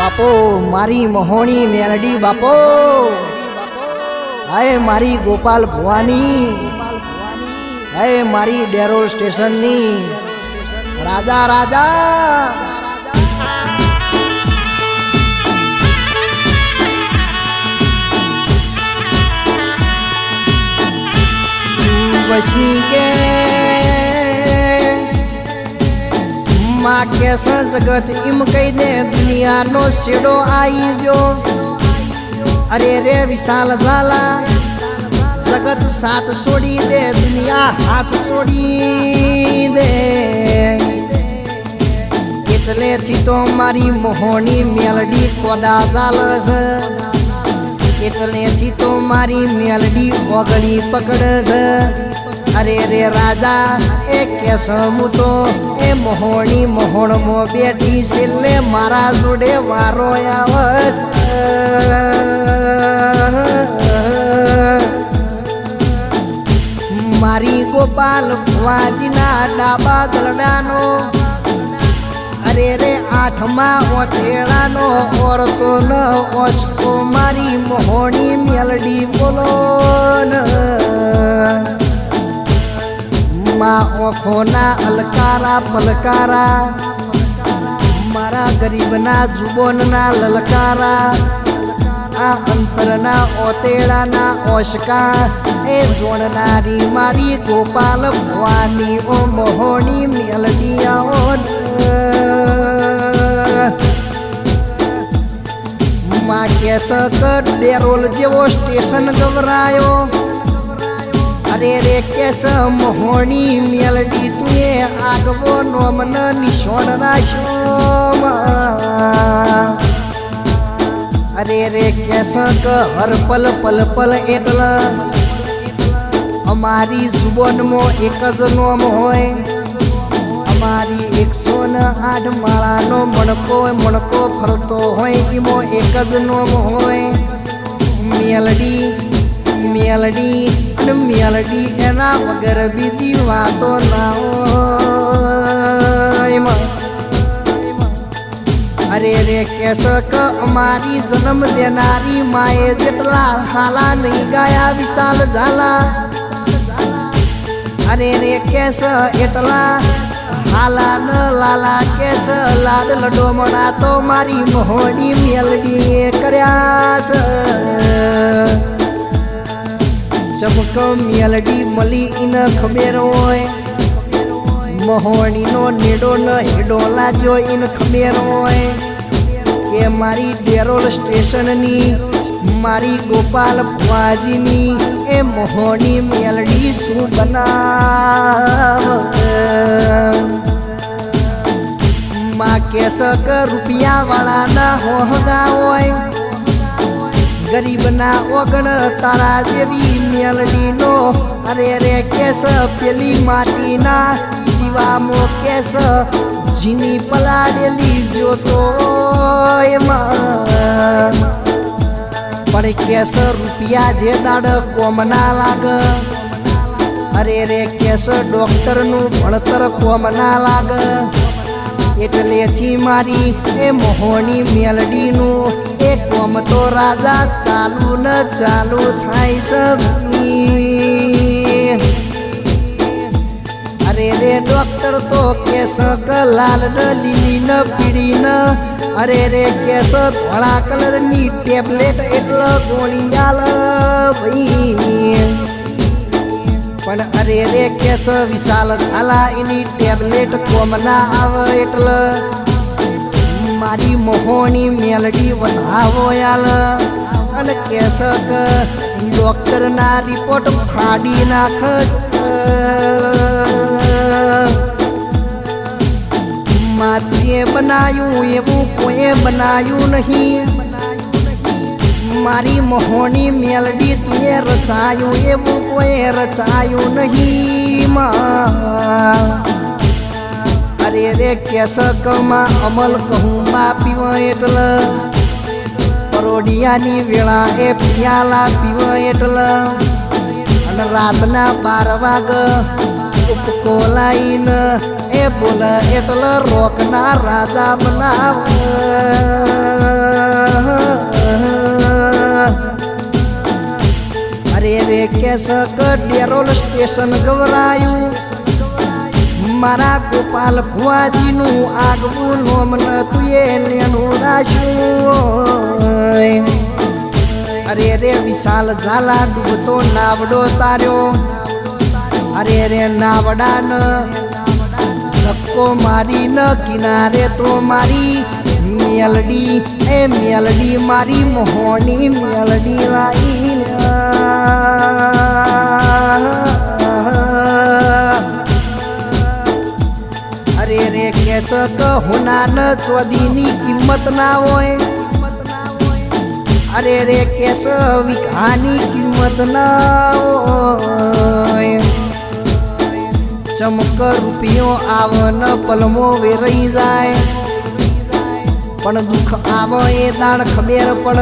બાપો મારી મહોણી મેલડી બાપો હાય મારી ગોપાલ ભવાની હાય મારી ડેરોલ સ્ટેશનની રાજા રાજા પછી કે માં કે જગત એમ કહી દે દુનિયાનો શેડો આવી જો અરે રે વિશાલ ઝાલા જગત સાથ છોડી દે દુનિયા હાથ છોડી દે એટલેથી તો મારી મોહણી મેલડી કોડા ઝાલ છે એટલેથી તો મારી મેલડી ઓગળી પકડ છે અરે રે રાજા એ કેસમું તો એ મોહણી મોહણમાં બેઠી છેલ્લે મારા જોડે વારો આવસ મારી ગોપાલ ભુવાજીના ડાબા ગલડાનો અરે રે આઠમાં ઓથેડાનો ઓરતો ન ઓછકો મારી મોહણી મેલડી બોલો માં ઓખોના અલકારા પલકારા મારા ગરીબના જુબોનના લલકારા આ અંતરના ઓતેડાના ઓશકા એ જોડનારી મારી ગોપાલ ભવાની ઓ મોહણી મેલડીયાઓ માં કેસ ડેરોલ જેવો સ્ટેશન ગવરાયો અરે રે કેસ મોહણી મેલડી તુએ આગવો નોમન નિશોન રાશો અરે રે કેસ હર પલ પલ પલ એટલે અમારી જુબોનમાં એક જ નોમ હોય અમારી 108 માળાનો મણકો ફરતો હોય એમાં એક જ નોમ હોય મેલડી મેલડી અને મેલડી એના વગર બીજી વાતો ના હોય અરે રે કેસ અમારી જન્મ દેનારી માએ જેટલા હાલા નહીં ગાયા વિશાલ ઝાલા અરે રે કેસ એટલા હાલા ન લાલા કેસ લાડ લડો મણા તો મારી મોહણી મેલડી કર્યા છે ચમક મેલડી મળી ઇન ખબર હોય મોહણીનો નેડો ન હેડો લાજો ઇન ખબર હોય કે મારી ડેરોલ સ્ટેશનની મારી ગોપાલ ભુવાજીની એ મોહણી મેલડી શું બનાવ માં કેસક રૂપિયા વાળાના હોહગા હોય ગરીબના ઓગણ તારા જેવી મેલડીનો અરે રે કેસ પેલી માટીના દીવામો કેસ જીની પલાડેલી જોતો એમાં પણ કેસ રૂપિયા જે દાડ કોમ ના લાગ અરે રે કેસ ડોક્ટરનું ભણતર કોમ ના લાગ એટલેથી મારી એ મોહણી મેલડીનું એ કોમ તો રાજા ચાલુ ન ચાલુ થાય સબની અરે રે ડોક્ટર તો કેસ લાલ ન લીલી ન પીળી ન અરે રે કેસ ધોળા કલરની ટેબ્લેટ એટલે ગોળી આલ ભાઈ પણ અરે રે કેસ વિશાલ ઝાલા એની ટેબ્લેટ કોમ ના આવે એટલે મારી મોહણી મેલડી વધાવો આલ અને કેસ ડોક્ટરના રિપોર્ટ ફાડી નાખસ માતીએ બનાયું એવું કોઈએ બનાયું નહીં મારી મોહણી મેલડી તુએ રચાયું એવું કોઈ રચાયું નહીં અરે રે કેસકમાં અમલ કહું બા પીવા એટલે પરોડિયાની વેળા એ પિયાલા પીવા એટલે અને રાતના 12 વાગે ઉપકો લાઈને એ બોલ એટલે રોકના રાજા બનાવ અરે રે કેસ ડેરોલ સ્ટેશન ગવરાયું મારા ગોપાલ ભુવાજીનું આગવું નોમ નતું એ લેનું રાખ્યું અરે રે વિશાલ ઝાલા ડૂબતો નાવડો તાર્યો અરે રે નાવડાન ધક્કો મારી ન કિનારે તો મારી મેલડી એ મેલડી મારી મોહની મેલડી વાઈ અરે રે કેસ હોના ન ચોદીની કિંમત ના હોય અરે રે કેસ વિઘાની કિંમત ના હોય ચમક રૂપિયો આવન પલમો વેરાઈ જાય પણ દુઃખ આવો એ દાણ ખબર પડ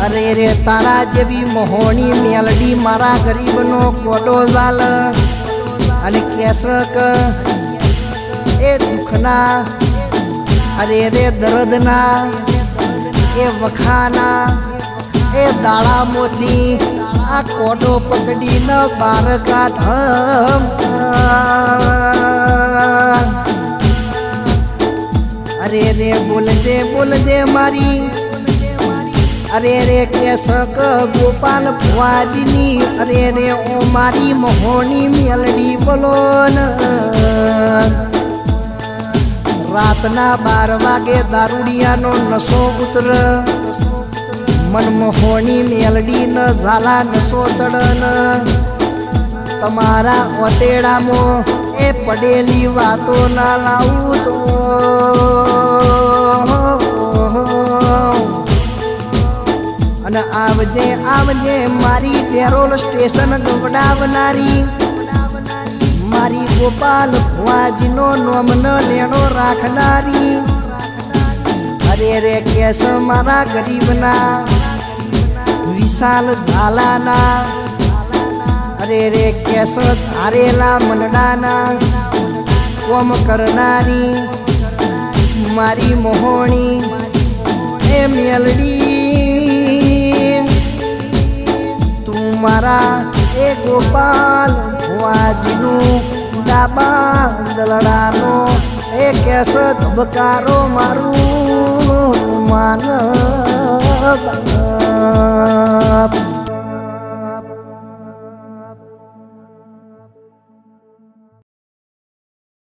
અરે રે તારા જેવી મોહણી મેલડી મારા ગરીબનો કોટો ઝાલ અને કેસ એ દુઃખના અરે રે દર્દના એ વખાના એ દાડામોથી આ કોટો પકડીને બાર કાઢ અરે રે બોલજે મારી અરે રે કેસક ગોપાલ ભુવાજીની અરે રે ઓ મારી મોહની મેલડી બોલો રાતના 12 વાગે દારૂડિયાનો નશો ઉતર મનમોહની મેલડી ન ઝાલા નશો ચડન તમારા ઓતેડામાં એ પડેલી વાતો ના લાવું તો અને આવજે મારી ડેરોલ સ્ટેશન ગવડાવનારી મારી ગોપાલ ભુવાજીનો નોમ ન લેણો રાખનારી અરે રે કેસ મારા ગરીબના વિશાલ ઝાલાના અરે રે કેસ ધારેલા મંડાના કોમ કરનારી મારી મોહણી એ મેલડી તું મારા એ ગોપાલ ભુવાજીનું ડાબા દલડાનો એ કેસ ધબકારો મારું માન